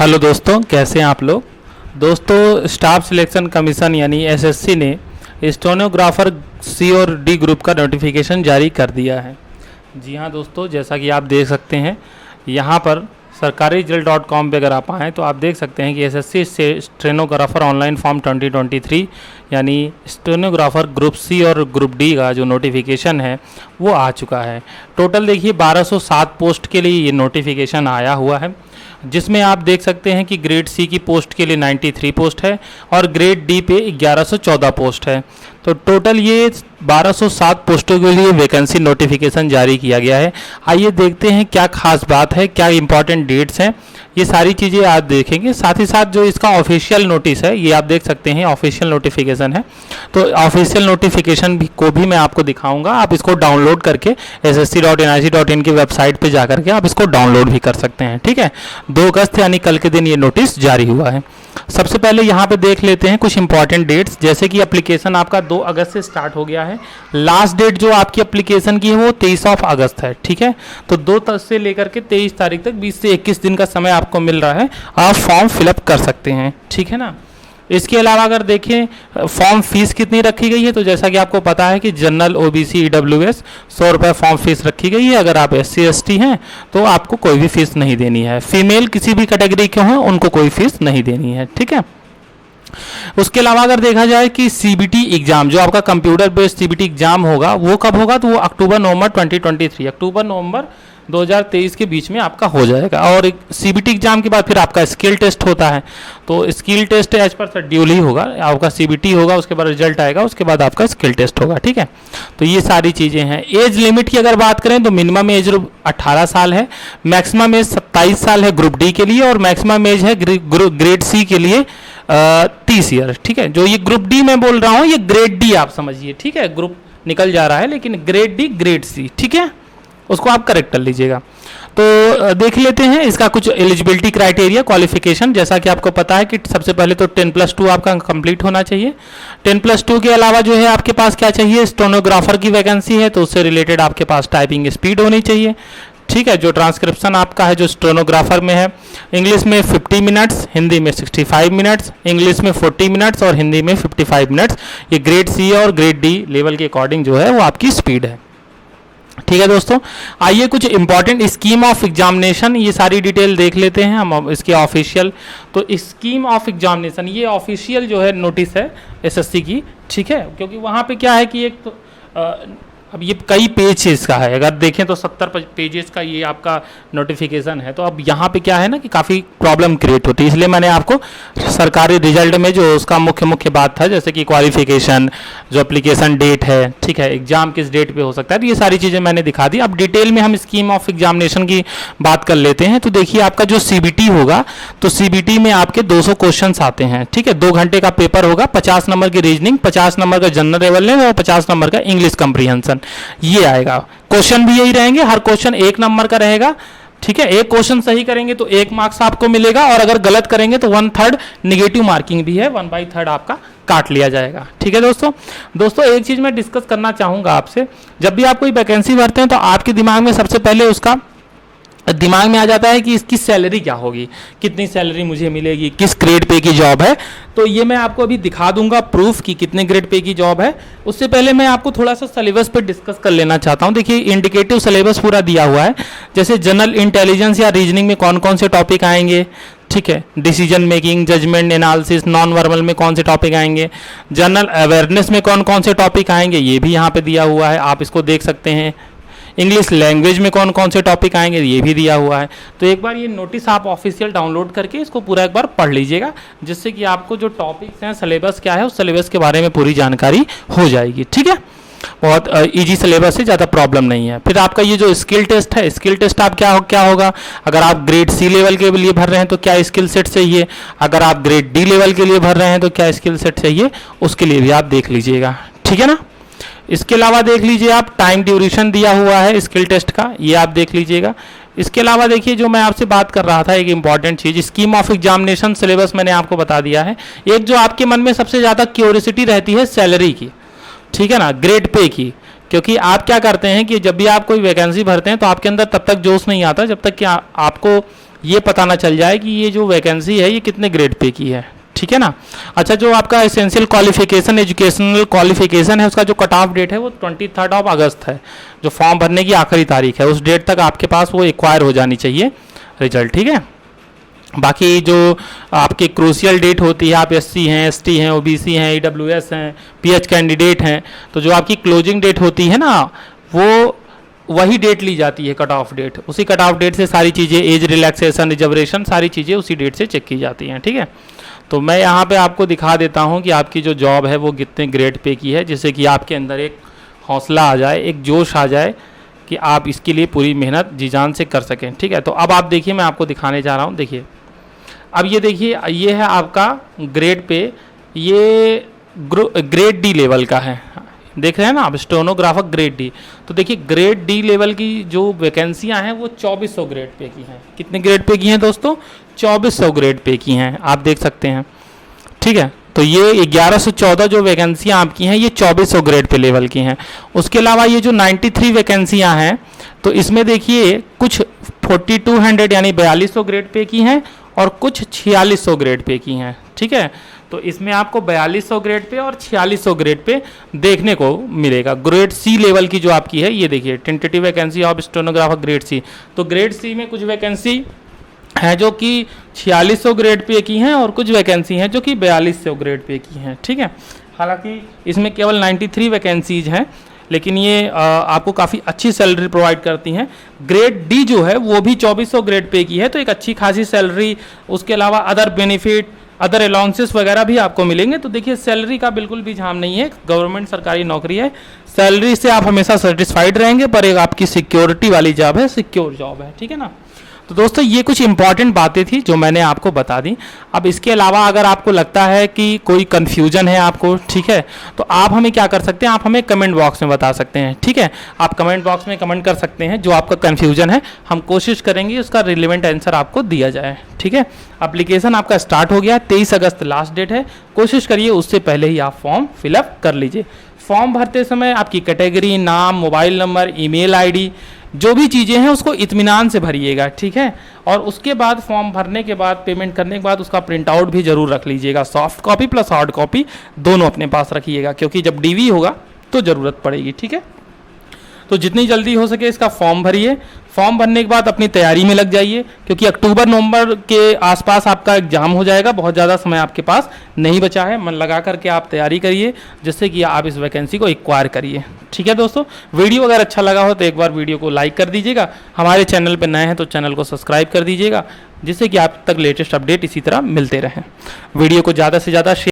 Hello दोस्तों, कैसे हैं आप लोग। दोस्तों, स्टाफ सिलेक्शन कमीशन यानी एसएससी ने स्टेनोग्राफर सी और डी ग्रुप का नोटिफिकेशन जारी कर दिया है। जी हाँ दोस्तों, जैसा कि आप देख सकते हैं यहाँ पर sarkari.com पे अगर आप आएँ तो आप देख सकते हैं कि एसएससी से स्टेनोग्राफर ऑनलाइन फॉर्म 2023 यानी स्टेनोग्राफर ग्रुप सी और ग्रुप डी का जो नोटिफिकेशन है वो आ चुका है। टोटल देखिए 1207 पोस्ट के लिए ये नोटिफिकेशन आया हुआ है, जिसमें आप देख सकते हैं कि ग्रेड सी की पोस्ट के लिए 93 पोस्ट है और ग्रेड डी पे 1114 पोस्ट है। तो टोटल ये 1207 पोस्टों के लिए वैकेंसी नोटिफिकेशन जारी किया गया है। आइए देखते हैं क्या खास बात है, क्या इंपॉर्टेंट डेट्स हैं, ये सारी चीज़ें आप देखेंगे। साथ ही साथ जो इसका ऑफिशियल नोटिस है, ये आप देख सकते हैं ऑफिशियल नोटिफिकेशन है। तो ऑफिशियल नोटिफिकेशन को भी मैं आपको दिखाऊंगा। आप इसको डाउनलोड करके ssc.nic.in की वेबसाइट पे जा करके आप इसको डाउनलोड भी कर सकते हैं। ठीक है, 2 अगस्त यानी कल के दिन ये नोटिस जारी हुआ है। सबसे पहले यहाँ पे देख लेते हैं कुछ इंपॉर्टेंट डेट्स, जैसे कि एप्लीकेशन आपका 2 अगस्त से स्टार्ट हो गया है। लास्ट डेट जो आपकी एप्लीकेशन की है वो 23 अगस्त है। ठीक है, तो 2 से लेकर के 23 तारीख तक 20 से 21 दिन का समय आपको मिल रहा है, आप फॉर्म फिलअप कर सकते हैं। ठीक है ना। इसके अलावा अगर देखें फॉर्म फीस कितनी रखी गई है, तो जैसा कि आपको पता है कि जनरल ओबीसी ईडब्ल्यूएस 100 रुपये फॉर्म फीस रखी गई है। अगर आप SC ST हैं तो आपको कोई भी फीस नहीं देनी है। फीमेल किसी भी कैटेगरी के हों उनको कोई फीस नहीं देनी है। ठीक है। उसके अलावा अगर देखा जाए कि CBT एग्जाम, जो आपका कंप्यूटर बेस्ड CBT एग्जाम होगा वो कब होगा, तो वो अक्टूबर-नवंबर 2023 अक्टूबर-नवंबर 2023 के बीच में आपका हो जाएगा। और CBT एग्जाम के बाद फिर आपका स्किल टेस्ट होता है, तो skill test as per schedule ही होगा। आपका CBT होगा, उसके बाद रिजल्ट आएगा, उसके बाद आपका स्किल टेस्ट होगा। ठीक है, तो ये सारी चीज़ें हैं। एज लिमिट की अगर बात करें तो मिनिमम एज 18 साल है, मैक्सिमम एज 27 साल है ग्रुप डी के लिए, और मैक्सिमम एज है ग्रेड सी के लिए 30 ईयर। ठीक है, जो ये ग्रुप डी मैं बोल रहा हूँ ये ग्रेड डी आप समझिए। ठीक है, ग्रुप निकल जा रहा है लेकिन ग्रेड डी ग्रेड सी, ठीक है, उसको आप करेक्ट कर लीजिएगा। तो देख लेते हैं इसका कुछ एलिजिबिलिटी क्राइटेरिया, क्वालिफिकेशन। जैसा कि आपको पता है कि सबसे पहले तो 10+2 आपका कंप्लीट होना चाहिए। 10+2 के अलावा जो है आपके पास क्या चाहिए, स्टेनोग्राफर की वैकेंसी है तो उससे रिलेटेड आपके पास टाइपिंग स्पीड होनी चाहिए। ठीक है, जो ट्रांसक्रिप्शन आपका है जो स्टेनोग्राफर में है, इंग्लिश में 50 मिनट्स, हिंदी में 65 मिनट्स, इंग्लिश में 40 मिनट्स और हिंदी में 55 मिनट्स। ये ग्रेड सी और ग्रेड डी लेवल के अकॉर्डिंग जो है वो आपकी स्पीड है। ठीक है दोस्तों, आइए कुछ इंपॉर्टेंट स्कीम ऑफ एग्जामिनेशन, ये सारी डिटेल देख लेते हैं हम इसके ऑफिशियल। तो स्कीम ऑफ एग्जामिनेशन ये ऑफिशियल जो है नोटिस है SSC की। ठीक है, क्योंकि वहाँ पे क्या है कि एक तो अब ये कई पेजेस का है, अगर देखें तो 70 पेजेस का ये आपका नोटिफिकेशन है। तो अब यहाँ पे क्या है ना कि काफ़ी प्रॉब्लम क्रिएट होती है, इसलिए मैंने आपको सरकारी रिजल्ट में जो उसका मुख्य बात था, जैसे कि क्वालिफिकेशन, जो एप्लीकेशन डेट है, ठीक है, एग्जाम किस डेट पे हो सकता है, तो ये सारी चीज़ें मैंने दिखा दी। अब डिटेल में हम स्कीम ऑफ एग्जामिनेशन की बात कर लेते हैं। तो देखिए आपका जो CBT होगा, तो CBT में आपके 200 क्वेश्चन आते हैं। ठीक है, 2 घंटे का पेपर होगा, 50 नंबर की रीजनिंग, 50 नंबर का जनरल अवेयरनेस और 50 नंबर का इंग्लिश कंप्रीहेंशन, ये आएगा। क्वेश्चन भी यही रहेंगे, हर क्वेश्चन 1 नंबर का रहेगा। ठीक है, एक क्वेश्चन सही करेंगे तो 1 मार्क्स आपको मिलेगा, और अगर गलत करेंगे तो 1/3 नेगेटिव मार्किंग भी है, 1/3 आपका काट लिया जाएगा। ठीक है दोस्तों, एक चीज मैं डिस्कस करना चाहूंगा आपसे, जब भी आप कोई वैकेंसी भरते हैं तो आपके दिमाग में सबसे पहले उसका दिमाग में आ जाता है कि इसकी सैलरी क्या होगी, कितनी सैलरी मुझे मिलेगी, किस ग्रेड पे की जॉब है। तो ये मैं आपको अभी दिखा दूंगा प्रूफ कि कितने ग्रेड पे की जॉब है। उससे पहले मैं आपको थोड़ा सा सिलेबस पे डिस्कस कर लेना चाहता हूँ। देखिए इंडिकेटिव सिलेबस पूरा दिया हुआ है, जैसे जनरल इंटेलिजेंस या रीजनिंग में कौन कौन से टॉपिक आएंगे। ठीक है, decision making, judgement analysis, non verbal में कौन से टॉपिक आएंगे, जनरल अवेयरनेस में कौन कौन से टॉपिक आएंगे, ये भी यहाँ पे दिया हुआ है, आप इसको देख सकते हैं। इंग्लिश लैंग्वेज में कौन कौन से टॉपिक आएंगे ये भी दिया हुआ है। तो एक बार ये नोटिस आप ऑफिशियल डाउनलोड करके इसको पूरा एक बार पढ़ लीजिएगा, जिससे कि आपको जो टॉपिक्स हैं, सिलेबस क्या है, उस सिलेबस के बारे में पूरी जानकारी हो जाएगी। ठीक है, बहुत इजी सिलेबस है, ज़्यादा प्रॉब्लम नहीं है। फिर आपका ये जो स्किल टेस्ट है, स्किल टेस्ट आप क्या होगा, अगर आप ग्रेड सी लेवल के लिए भर रहे हैं तो क्या स्किल सेट चाहिए, अगर आप ग्रेड डी लेवल के लिए भर रहे हैं तो क्या स्किल सेट चाहिए, उसके लिए भी आप देख लीजिएगा। ठीक है ना। इसके अलावा देख लीजिए आप टाइम ड्यूरेशन दिया हुआ है स्किल टेस्ट का, ये आप देख लीजिएगा। इसके अलावा देखिए जो मैं आपसे बात कर रहा था, एक important cheese, scheme of examination syllabus मैंने आपको बता दिया है। एक जो आपके मन में सबसे ज़्यादा क्यूरियोसिटी रहती है सैलरी की, ठीक है ना, ग्रेड पे की, क्योंकि आप क्या करते हैं कि जब भी आप कोई वैकेंसी भरते हैं तो आपके अंदर तब तक जोश नहीं आता जब तक कि आपको ये पता ना चल जाए कि ये जो वैकेंसी है ये कितने ग्रेड पे की है, ठीक है ना। अच्छा, जो आपका एसेंशियल क्वालिफिकेशन, एजुकेशनल क्वालिफिकेशन है, उसका जो कट ऑफ डेट है वो 23 अगस्त है। जो फॉर्म भरने की आखिरी तारीख है, उस डेट तक आपके पास वो एक्वायर हो जानी चाहिए रिजल्ट, ठीक है। बाकी जो आपकी क्रूशियल डेट होती है, आप एससी हैं, एसटी हैं, ओबीसी हैं, ईडब्ल्यूएस हैं, पीएच कैंडिडेट हैं, तो जो आपकी क्लोजिंग डेट होती है ना, वो वही डेट ली जाती है, कट ऑफ डेट। उसी कट ऑफ डेट से सारी चीज़ें, एज रिलैक्सेशन, रिजर्वेशन, सारी चीज़ें उसी डेट से चेक की जाती हैं, ठीक है। तो मैं यहाँ पे आपको दिखा देता हूँ कि आपकी जो जॉब है वो कितने ग्रेड पे की है, जिससे कि आपके अंदर एक हौसला आ जाए, एक जोश आ जाए कि आप इसके लिए पूरी मेहनत जी जान से कर सकें, ठीक है। तो अब आप देखिए, मैं आपको दिखाने जा रहा हूँ। देखिए, अब ये देखिए, ये है आपका ग्रेड पे, ये ग्रेड डी लेवल का है, देख रहे हैं ना आप, स्टेनोग्राफर ग्रेड डी। तो देखिए, ग्रेड डी लेवल की जो वैकेंसियां हैं वो 2400 ग्रेड पे की हैं। कितने ग्रेड पे की हैं दोस्तों? 2400 ग्रेड पे की हैं, आप देख सकते हैं, ठीक है। तो ये 1114 जो वैकेंसियां आपकी हैं ये 2400 ग्रेड पे लेवल की हैं। उसके अलावा ये जो 93 वैकेंसियां हैं, तो इसमें देखिए कुछ 4200 यानी 4200 ग्रेड पे की हैं और कुछ 4600 ग्रेड पे की हैं, ठीक है। तो इसमें आपको 4200 ग्रेड पे और 4600 ग्रेड पे देखने को मिलेगा। ग्रेड सी लेवल की जो आपकी है, ये देखिए, tentative vacancy of stenographer grade C. तो ग्रेड सी में कुछ वैकेंसी हैं जो कि 4600 ग्रेड पे की हैं और कुछ वैकेंसी हैं जो कि 4200 ग्रेड पे की हैं, ठीक है। हालांकि इसमें केवल 93 वैकेंसीज हैं, लेकिन ये आपको काफ़ी अच्छी सैलरी प्रोवाइड करती हैं। ग्रेड डी जो है वो भी 2400 ग्रेड पे की है, तो एक अच्छी खासी सैलरी, उसके अलावा अदर बेनिफिट, अदर अलाउंसेस वगैरह भी आपको मिलेंगे। तो देखिए, सैलरी का बिल्कुल भी झाम नहीं है, गवर्नमेंट सरकारी नौकरी है, सैलरी से आप हमेशा सेटिस्फाइड रहेंगे, पर एक आपकी सिक्योरिटी वाली जॉब है, सिक्योर जॉब है, ठीक है ना। तो दोस्तों, ये कुछ इंपॉर्टेंट बातें थी जो मैंने आपको बता दी। अब इसके अलावा अगर आपको लगता है कि कोई कन्फ्यूजन है आपको, ठीक है, तो आप हमें क्या कर सकते हैं, आप हमें कमेंट बॉक्स में बता सकते हैं, ठीक है। आप कमेंट बॉक्स में कमेंट कर सकते हैं जो आपका कन्फ्यूजन है, हम कोशिश करेंगे उसका रिलेवेंट आंसर आपको दिया जाए, ठीक है। एप्लीकेशन आपका स्टार्ट हो गया, 23 अगस्त लास्ट डेट है, कोशिश करिए उससे पहले ही आप फॉर्म फिलअप कर लीजिए। फॉर्म भरते समय आपकी कैटेगरी, नाम, मोबाइल नंबर, ईमेल आईडी, जो भी चीज़ें हैं उसको इत्मीनान से भरिएगा, ठीक है। और उसके बाद फॉर्म भरने के बाद, पेमेंट करने के बाद उसका प्रिंट आउट भी ज़रूर रख लीजिएगा, soft copy plus hard copy दोनों अपने पास रखिएगा, क्योंकि जब डीवी होगा तो ज़रूरत पड़ेगी, ठीक है। तो जितनी जल्दी हो सके इसका फॉर्म भरिए। फॉर्म भरने के बाद अपनी तैयारी में लग जाइए, क्योंकि अक्टूबर नवंबर के आसपास आपका एग्जाम हो जाएगा, बहुत ज़्यादा समय आपके पास नहीं बचा है। मन लगा करके आप तैयारी करिए, जिससे कि आप इस वैकेंसी को एक्वायर करिए, ठीक है दोस्तों। वीडियो अगर अच्छा लगा हो तो एक बार वीडियो को लाइक कर दीजिएगा, हमारे चैनल पर नए हैं तो चैनल को सब्सक्राइब कर दीजिएगा, जिससे कि आप तक लेटेस्ट अपडेट इसी तरह मिलते रहें। वीडियो को ज़्यादा से ज़्यादा